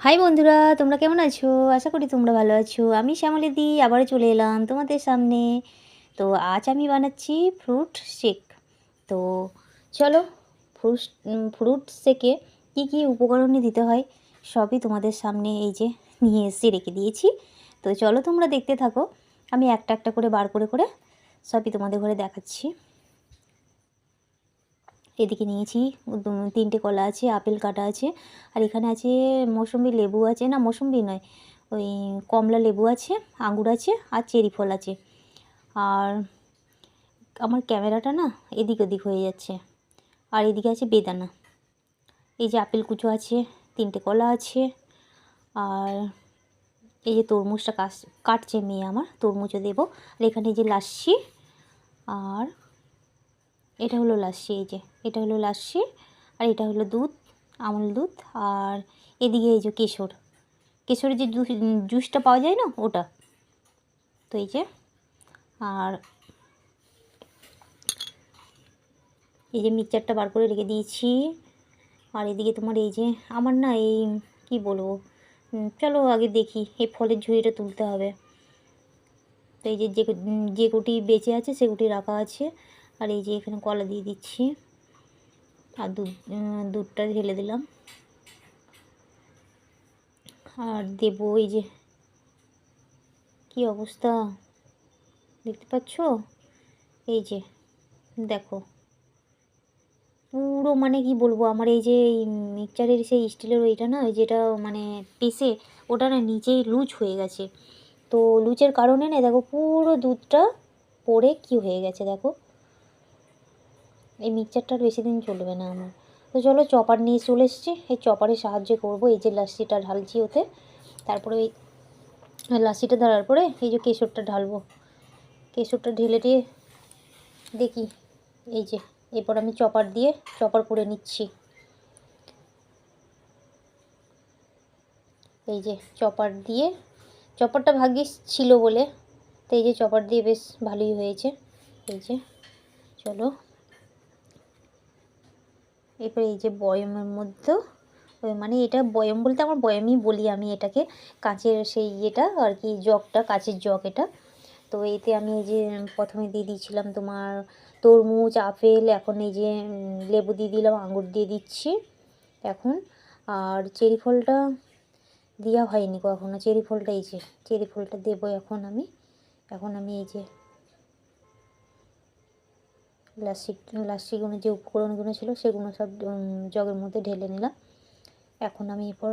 High বন্ধুরা, তোমরা কেমন আছো? আশা করি তোমরা ভালো আছো। আমি শ্যামলীদি আবারও চলে এলাম তোমাদের সামনে। তো আজ আমি বানাচ্ছি ফ্রুট শেক। তো চলো, ফ্রুট শেকে কী কী উপকরণে দিতে হয় সবই তোমাদের সামনে এই যে নিয়ে এসে রেখে দিয়েছি। তো চলো তোমরা দেখতে থাকো, আমি একটা একটা করে বার করে করে সবই তোমাদের ঘরে দেখাচ্ছি। এদিকে নিয়েছি 3টে কলা আছে, আপেল কাটা আছে, আর এখানে আছে মৌসুম্বি লেবু আছে, না মৌসুম্বি নয়, ওই কমলা লেবু আছে, আঙুর আছে, আর চেরি ফল আছে। আর আমার ক্যামেরাটা না এদিক ওদিক হয়ে যাচ্ছে। আর এদিকে আছে বেদানা, এই যে আপেল কুচো আছে, 3টে কলা আছে, আর এই যে তরমুজটা কাটছে মেয়ে আমার, তরমুজও দেবো। আর এখানে এই যে লাস্সি, আর এটা হলো লাস্সি, এই যে এটা হলো লাস্সি, আর এটা হলো দুধ, আমুল দুধ। আর এদিকে এই যে কেশরের যে জুসটা পাওয়া যায় না, ওটা। তো এই যে, আর এই যে মিক্সচারটা বার করে রেখে দিয়েছি। আর এদিকে তোমার এই যে আমার না এই কি বলবো, চলো আগে দেখি, এই ফলের ঝুড়িটা তুলতে হবে। তো এই যে যে গুটি বেঁচে আছে সেগুটি রাখা আছে। আর এই যে এখানে কলা দিয়ে দিচ্ছি, আর দুধটা ঢেলে দিলাম। আর দেবো এই যে, কি অবস্থা দেখতে পাচ্ছ, এই যে দেখো পুরো, মানে কি বলবো, আমার এই যে এই মিক্সচারের সেই স্টিলের ওইটা না, যেটা মানে পিসে, ওটা না নিচেই লুজ হয়ে গেছে। তো লুজের কারণে না দেখো পুরো দুধটা পড়ে কি হয়ে গেছে দেখো। এই মিক্সচারটা বেশি দিন চলবে না আমার। তো চলো চপার নিয়ে চলে এসেছি, এই চপারের সাহায্যে করবো। এই যে লাস্সিটা ঢালছি ওতে, তারপরে এই লাস্সিটা ঢালার পরে এই যে কেশরটা ঢালবো। কেশরটা ঢেলে দিয়ে দেখি, এই যে এরপর আমি চপার করে নিচ্ছি। এই যে চপারটা ভাগ্যিস ছিল বলে, তো এই যে চপার দিয়ে বেশ ভালোই হয়েছে। এই যে চলো, এরপর এই যে বয়মের মধ্যে, মানে এটা বয়ম বলতে আমার বয়মই বলি আমি এটাকে, কাঁচের সেই ইয়েটা আর কি, জগটা, কাঁচের জগ এটা। তো এতে আমি এই যে প্রথমে দিয়ে দিয়েছিলাম তোমার তরমুজ, আপেল, এখন এই যে লেবু দিয়ে দিলাম, আঙুর দিয়ে দিচ্ছি এখন। আর চেরি ফলটা দেওয়া হয়নি কখনো, চেরি ফলটা, এই যে চেরি ফলটা দেবো এখন আমি এই যে লাস্সিগুলো যে উপকরণগুলো ছিল সেগুলো সব জগের মধ্যে ঢেলে নিলাম। এখন আমি এরপর